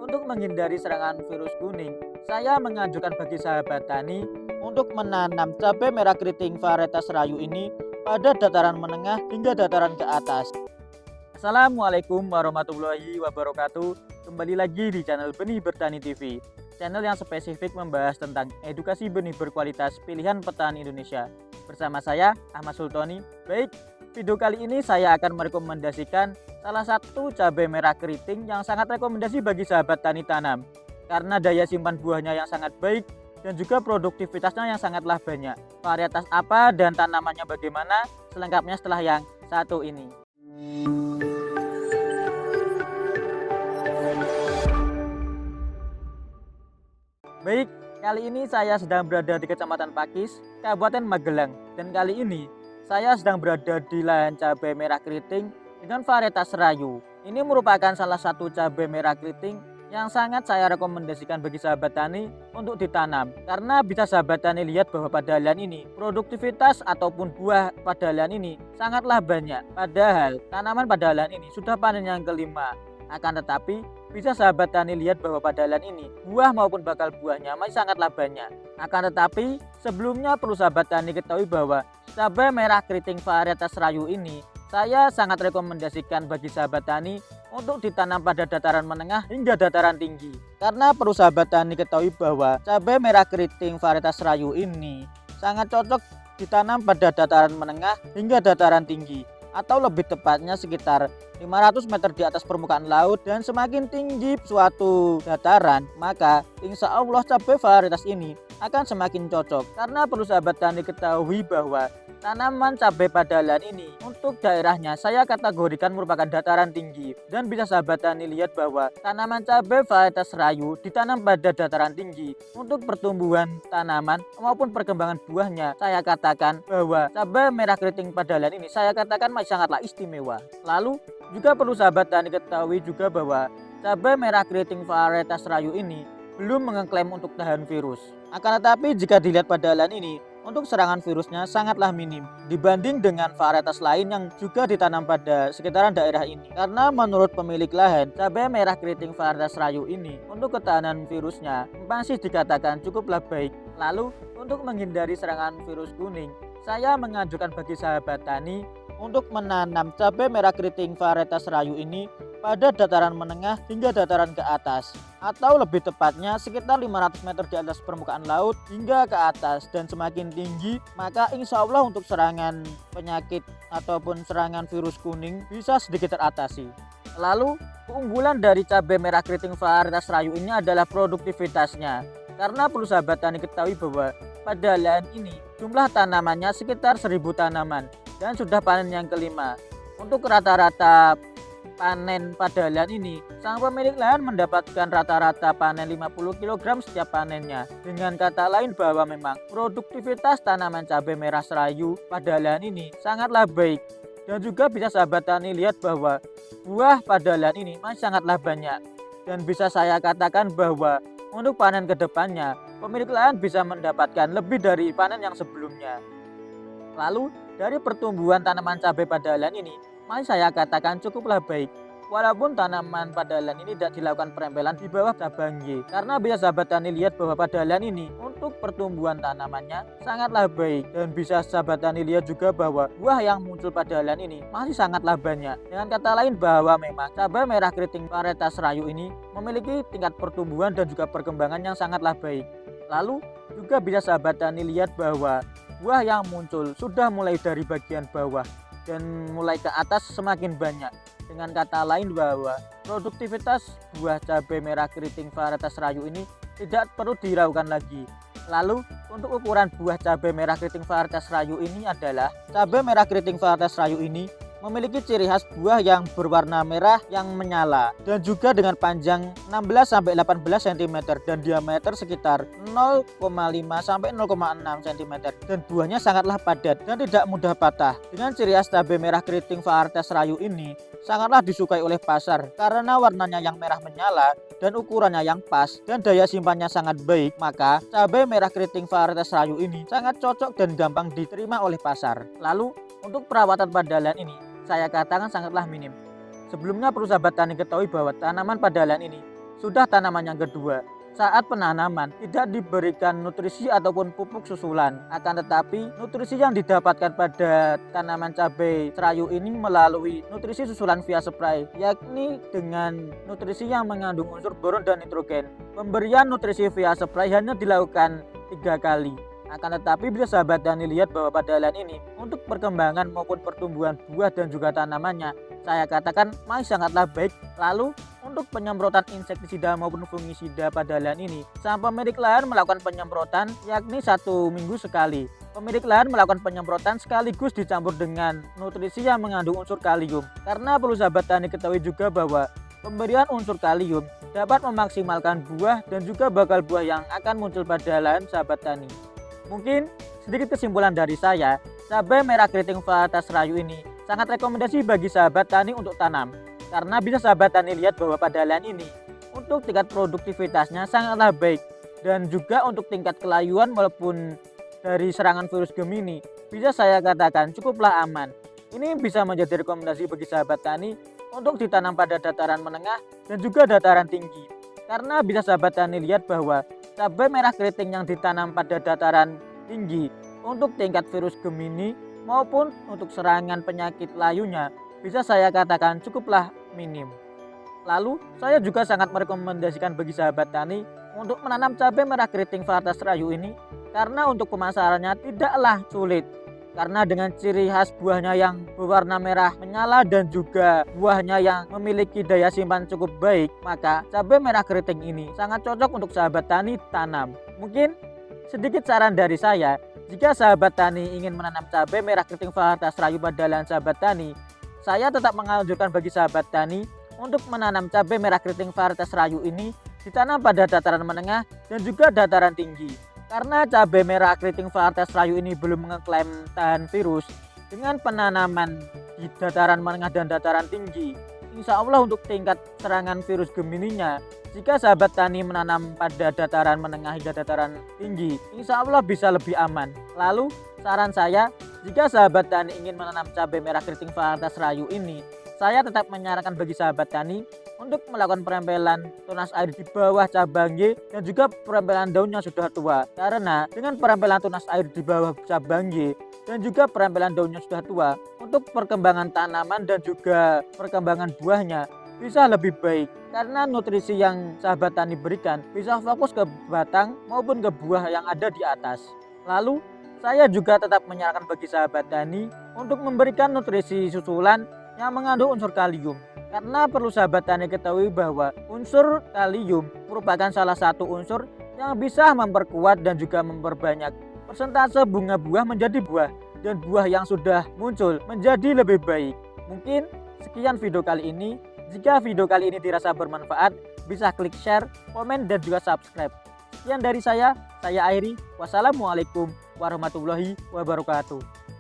Untuk menghindari serangan virus kuning, saya menganjurkan bagi sahabat tani untuk menanam cabai merah keriting varietas Rayu ini pada dataran menengah hingga dataran ke atas. Assalamualaikum warahmatullahi wabarakatuh. Kembali lagi di channel Benih Bertani TV, channel yang spesifik membahas tentang edukasi benih berkualitas pilihan petani Indonesia. Bersama saya Ahmad Sultoni. Baik, video kali ini saya akan merekomendasikan salah satu cabai merah keriting yang sangat rekomendasi bagi sahabat tani tanam karena daya simpan buahnya yang sangat baik dan juga produktivitasnya yang sangatlah banyak. Varietas apa dan tanamannya bagaimana? Selengkapnya setelah yang satu ini. Baik, kali ini saya sedang berada di Kecamatan Pakis, Kabupaten Magelang. Dan kali ini saya sedang berada di lahan cabai merah keriting dengan varietas Rayu. Ini merupakan salah satu cabai merah keriting yang sangat saya rekomendasikan bagi sahabat tani untuk ditanam. Karena bisa sahabat tani lihat bahwa pada lahan ini produktivitas ataupun buah pada lahan ini sangatlah banyak. Padahal tanaman pada lahan ini sudah panen yang kelima. Akan tetapi bisa sahabat tani lihat bahwa pada lahan ini buah maupun bakal buahnya masih sangatlah banyak. Akan tetapi sebelumnya perlu sahabat tani ketahui bahwa cabai merah keriting varietas Rayu ini saya sangat rekomendasikan bagi sahabat tani untuk ditanam pada dataran menengah hingga dataran tinggi. Karena perlu sahabat tani ketahui bahwa cabai merah keriting varietas Rayu ini sangat cocok ditanam pada dataran menengah hingga dataran tinggi, atau lebih tepatnya sekitar 500 meter di atas permukaan laut. Dan semakin tinggi suatu dataran, maka insya Allah cabai varietas ini akan semakin cocok. Karena perlu sahabat tani ketahui bahwa tanaman cabai pada lahan ini untuk daerahnya saya kategorikan merupakan dataran tinggi. Dan bisa sahabat tani lihat bahwa tanaman cabai varietas Rayu ditanam pada dataran tinggi. Untuk pertumbuhan tanaman maupun perkembangan buahnya, saya katakan bahwa cabai merah keriting pada lahan ini saya katakan masih sangatlah istimewa. Lalu juga perlu sahabat tani ketahui juga bahwa cabai merah keriting varietas Rayu ini belum mengklaim untuk tahan virus. Akan tetapi jika dilihat pada lahan ini, untuk serangan virusnya sangatlah minim dibanding dengan varietas lain yang juga ditanam pada sekitaran daerah ini. Karena menurut pemilik lahan, cabai merah keriting varietas Rayu ini untuk ketahanan virusnya masih dikatakan cukuplah baik. Lalu untuk menghindari serangan virus kuning, saya menganjurkan bagi sahabat tani untuk menanam cabai merah keriting varietas Rayu ini pada dataran menengah hingga dataran ke atas, atau lebih tepatnya sekitar 500 meter di atas permukaan laut hingga ke atas. Dan semakin tinggi, maka insya Allah untuk serangan penyakit ataupun serangan virus kuning bisa sedikit teratasi. Lalu keunggulan dari cabai merah keriting varietas Rayu ini adalah produktivitasnya. Karena perlu sahabat tani ketahui bahwa pada lahan ini jumlah tanamannya sekitar 1000 tanaman dan sudah panen yang kelima. Untuk rata-rata panen pada lahan ini, sang pemilik lahan mendapatkan rata-rata panen 50 kg setiap panennya. Dengan kata lain bahwa memang produktivitas tanaman cabai merah Rayu pada lahan ini sangatlah baik. Dan juga bisa sahabat tani lihat bahwa buah pada lahan ini masih sangatlah banyak. Dan bisa saya katakan bahwa untuk panen kedepannya, pemilik lahan bisa mendapatkan lebih dari panen yang sebelumnya. Lalu dari pertumbuhan tanaman cabai pada lahan ini masih saya katakan cukuplah baik. Walaupun tanaman pada lahan ini tidak dilakukan perempelan di bawah cabang Y. Karena bisa sahabat tani lihat bahwa pada lahan ini untuk pertumbuhan tanamannya sangatlah baik. Dan bisa sahabat tani lihat juga bahwa buah yang muncul pada lahan ini masih sangatlah banyak. Dengan kata lain bahwa memang cabai merah keriting varietas Rayu ini memiliki tingkat pertumbuhan dan juga perkembangan yang sangatlah baik. Lalu juga bisa sahabat tani lihat bahwa buah yang muncul sudah mulai dari bagian bawah dan mulai ke atas semakin banyak. Dengan kata lain bahwa produktivitas buah cabai merah keriting varietas Rayu ini tidak perlu diragukan lagi. Lalu untuk ukuran buah cabai merah keriting varietas Rayu ini adalah cabai merah keriting varietas Rayu ini memiliki ciri khas buah yang berwarna merah yang menyala dan juga dengan panjang 16-18 cm dan diameter sekitar 0,5 sampai 0,6 cm dan buahnya sangatlah padat dan tidak mudah patah. Dengan ciri khas cabai merah keriting varietas Rayu ini sangatlah disukai oleh pasar karena warnanya yang merah menyala dan ukurannya yang pas dan daya simpannya sangat baik, maka cabai merah keriting varietas Rayu ini sangat cocok dan gampang diterima oleh pasar. Lalu untuk perawatan pada lahan ini saya katakan sangatlah minim. Sebelumnya perlu sahabat tani ketahui bahwa tanaman pada lahan ini sudah tanaman yang kedua. Saat penanaman tidak diberikan nutrisi ataupun pupuk susulan, akan tetapi nutrisi yang didapatkan pada tanaman cabai serayu ini melalui nutrisi susulan via spray, yakni dengan nutrisi yang mengandung unsur boron dan nitrogen. Pemberian nutrisi via spray hanya dilakukan 3 kali. Akan tetapi bisa sahabat tani lihat bahwa pada lahan ini untuk perkembangan maupun pertumbuhan buah dan juga tanamannya saya katakan masih sangatlah baik. Lalu untuk penyemprotan insektisida maupun fungisida pada lahan ini, sang pemilik lahan melakukan penyemprotan yakni 1 minggu sekali. Pemilik lahan melakukan penyemprotan sekaligus dicampur dengan nutrisi yang mengandung unsur kalium. Karena perlu sahabat tani ketahui juga bahwa pemberian unsur kalium dapat memaksimalkan buah dan juga bakal buah yang akan muncul pada lahan sahabat tani. Mungkin sedikit kesimpulan dari saya, cabai merah keriting varietas serayu ini sangat rekomendasi bagi sahabat tani untuk tanam. Karena bisa sahabat tani lihat bahwa pada lahan ini untuk tingkat produktivitasnya sangatlah baik. Dan juga untuk tingkat kelayuan maupun dari serangan virus Gemini bisa saya katakan cukuplah aman. Ini bisa menjadi rekomendasi bagi sahabat tani untuk ditanam pada dataran menengah dan juga dataran tinggi. Karena bisa sahabat tani lihat bahwa cabai merah keriting yang ditanam pada dataran tinggi untuk tingkat virus Gemini maupun untuk serangan penyakit layunya bisa saya katakan cukuplah minim. Lalu saya juga sangat merekomendasikan bagi sahabat tani untuk menanam cabai merah keriting varietas serayu ini karena untuk pemasarannya tidaklah sulit. Karena dengan ciri khas buahnya yang berwarna merah menyala dan juga buahnya yang memiliki daya simpan cukup baik, maka cabai merah keriting ini sangat cocok untuk sahabat tani tanam. Mungkin sedikit saran dari saya, jika sahabat tani ingin menanam cabai merah keriting varietas serayu pada lahan sahabat tani, saya tetap menganjurkan bagi sahabat tani untuk menanam cabai merah keriting varietas serayu ini ditanam pada dataran menengah dan juga dataran tinggi. Karena cabai merah keriting varietas serayu ini belum mengeklaim tahan virus, dengan penanaman di dataran menengah dan dataran tinggi, insya Allah untuk tingkat serangan virus Gemininya, jika sahabat tani menanam pada dataran menengah hingga dataran tinggi, insya Allah bisa lebih aman. Lalu saran saya, jika sahabat tani ingin menanam cabai merah keriting varietas serayu ini, saya tetap menyarankan bagi sahabat tani untuk melakukan perempelan tunas air di bawah cabangnya dan juga perempelan daun yang sudah tua. Karena dengan perempelan tunas air di bawah cabangnya dan juga perempelan daun yang sudah tua, untuk perkembangan tanaman dan juga perkembangan buahnya bisa lebih baik. Karena nutrisi yang sahabat tani berikan bisa fokus ke batang maupun ke buah yang ada di atas. Lalu saya juga tetap menyarankan bagi sahabat tani untuk memberikan nutrisi susulan yang mengandung unsur kalium. Karena perlu sahabat tani ketahui bahwa unsur kalium merupakan salah satu unsur yang bisa memperkuat dan juga memperbanyak persentase bunga buah menjadi buah dan buah yang sudah muncul menjadi lebih baik. Mungkin sekian video kali ini. Jika video kali ini dirasa bermanfaat, bisa klik share, komen, dan juga subscribe. Sekian dari saya Airi. Wassalamualaikum warahmatullahi wabarakatuh.